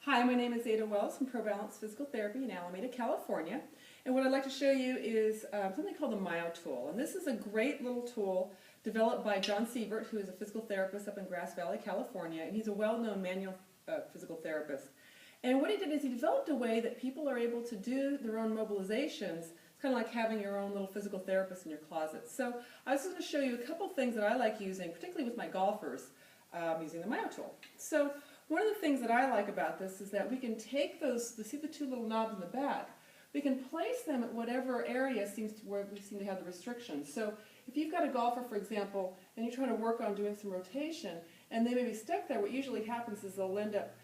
Hi, my name is Ada Wells from ProBalance Physical Therapy in Alameda, California. And what I'd like to show you is something called the MyoTool. And this is a great little tool developed by John Sievert, who is a physical therapist up in Grass Valley, California. And he's a well-known manual physical therapist. And what he did is he developed a way that people are able to do their own mobilizations. It's kind of like having your own little physical therapist in your closet. So I was going to show you a couple things that I like using, particularly with my golfers, using the MyoTool. So one of the things that I like about this is that we can take those, see the two little knobs in the back, we can place them at whatever area seems to where we seem to have the restrictions. So if you've got a golfer, for example, and you're trying to work on doing some rotation, and they may be stuck there, what usually happens is they'll end up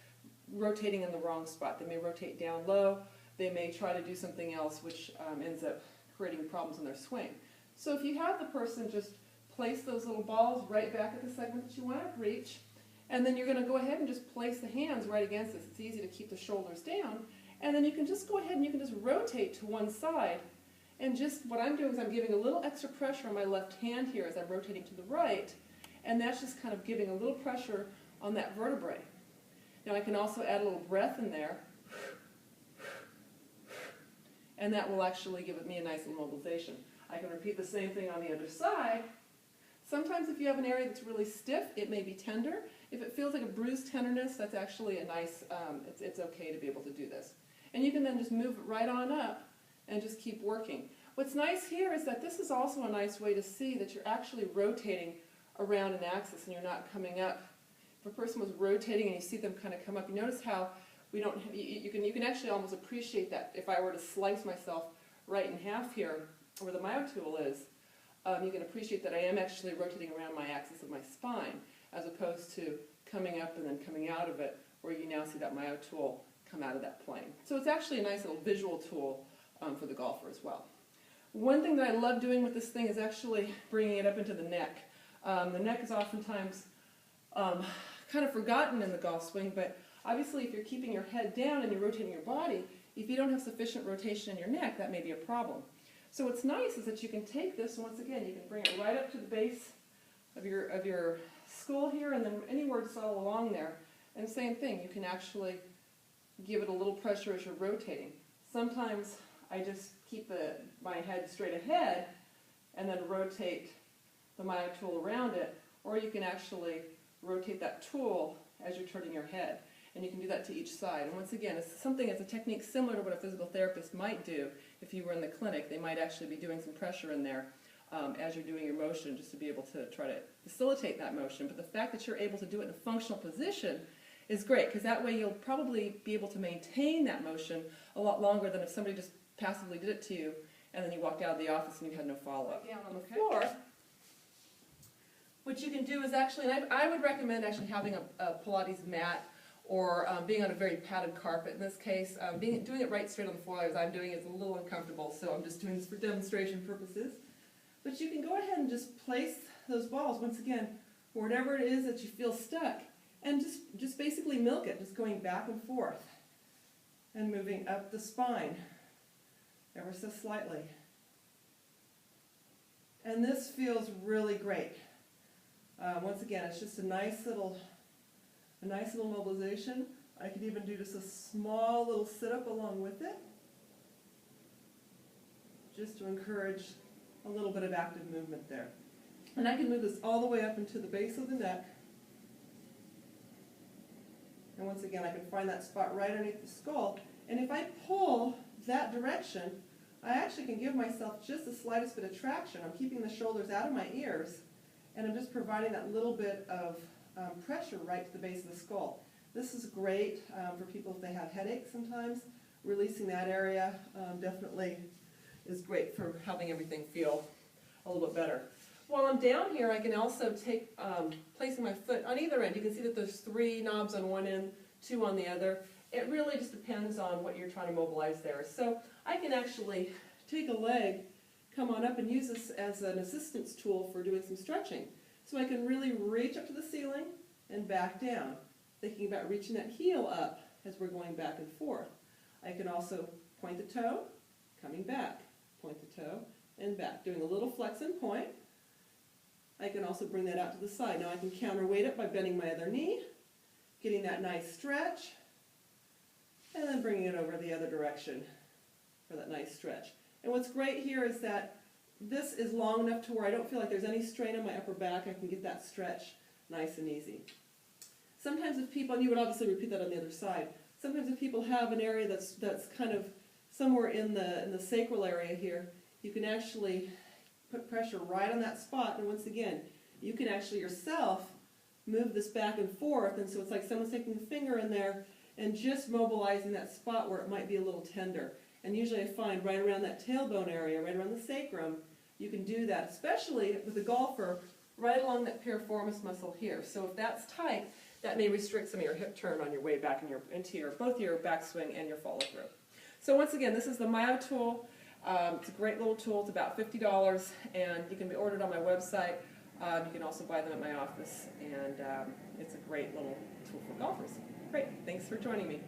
rotating in the wrong spot. They may rotate down low, they may try to do something else, which ends up creating problems in their swing. So if you have the person just place those little balls right back at the segment that you want to reach, and then you're going to go ahead and just place the hands right against this. It's easy to keep the shoulders down. And then you can just go ahead and you can just rotate to one side. And just what I'm doing is I'm giving a little extra pressure on my left hand here as I'm rotating to the right. And that's just kind of giving a little pressure on that vertebrae. Now I can also add a little breath in there. And that will actually give me a nice little mobilization. I can repeat the same thing on the other side. Sometimes if you have an area that's really stiff, it may be tender. If it feels like a bruised tenderness, that's actually a nice, it's okay to be able to do this. And you can then just move it right on up and just keep working. What's nice here is that this is also a nice way to see that you're actually rotating around an axis and you're not coming up. If a person was rotating and you see them kind of come up, you notice how we don't have, you can actually almost appreciate that if I were to slice myself right in half here, where the MyoTool is, you can appreciate that I am actually rotating around my axis of my spine, as opposed to coming up and then coming out of it, where you now see that MyoTool come out of that plane. So it's actually a nice little visual tool for the golfer as well. One thing that I love doing with this thing is actually bringing it up into the neck. The neck is oftentimes kind of forgotten in the golf swing, but obviously if you're keeping your head down and you're rotating your body, if you don't have sufficient rotation in your neck, that may be a problem. So what's nice is that you can take this, and once again, you can bring it right up to the base of your skull here, and then anywhere just all along there. And same thing, you can actually give it a little pressure as you're rotating. Sometimes I just keep my head straight ahead and then rotate the MyoTool around it, or you can actually rotate that tool as you're turning your head. And you can do that to each side. And once again, it's a technique similar to what a physical therapist might do if you were in the clinic. They might actually be doing some pressure in there as you're doing your motion, just to be able to try to facilitate that motion. But the fact that you're able to do it in a functional position is great, because that way you'll probably be able to maintain that motion a lot longer than if somebody just passively did it to you and then you walked out of the office and you had no follow-up. Down on the floor, what you can do is actually, and I would recommend actually having a Pilates mat, or being on a very padded carpet in this case. Doing it right straight on the floor as I'm doing is a little uncomfortable, so I'm just doing this for demonstration purposes. But you can go ahead and just place those balls, once again, wherever it is that you feel stuck, and just basically milk it, just going back and forth, and moving up the spine, ever so slightly. And this feels really great. Once again, it's just a nice little mobilization. I could even do just a small little sit-up along with it, just to encourage a little bit of active movement there. And I can move this all the way up into the base of the neck. And once again, I can find that spot right underneath the skull. And if I pull that direction, I actually can give myself just the slightest bit of traction. I'm keeping the shoulders out of my ears, and I'm just providing that little bit of pressure right to the base of the skull. This is great for people if they have headaches sometimes. Releasing that area definitely is great for helping everything feel a little bit better. While I'm down here, I can also take, placing my foot on either end. You can see that there's 3 knobs on one end, 2 on the other. It really just depends on what you're trying to mobilize there. So I can actually take a leg, come on up and use this as an assistance tool for doing some stretching. So I can really reach up to the ceiling and back down, thinking about reaching that heel up as we're going back and forth. I can also point the toe, coming back, point the toe, and back, doing a little flex and point. I can also bring that out to the side. Now I can counterweight it by bending my other knee, getting that nice stretch, and then bringing it over the other direction for that nice stretch. And what's great here is that this is long enough to where I don't feel like there's any strain on my upper back. I can get that stretch nice and easy. Sometimes if people, and you would obviously repeat that on the other side, sometimes if people have an area that's kind of somewhere in the sacral area here, you can actually put pressure right on that spot, and once again, you can actually yourself move this back and forth, and so it's like someone's taking a finger in there and just mobilizing that spot where it might be a little tender. And usually I find right around that tailbone area, right around the sacrum, you can do that, especially with a golfer, right along that piriformis muscle here. So if that's tight, that may restrict some of your hip turn on your way back into both your backswing and your follow through. So once again, this is the MyoTool. It's a great little tool. It's about $50, and you can be ordered on my website. You can also buy them at my office, and it's a great little tool for golfers. Great. Thanks for joining me.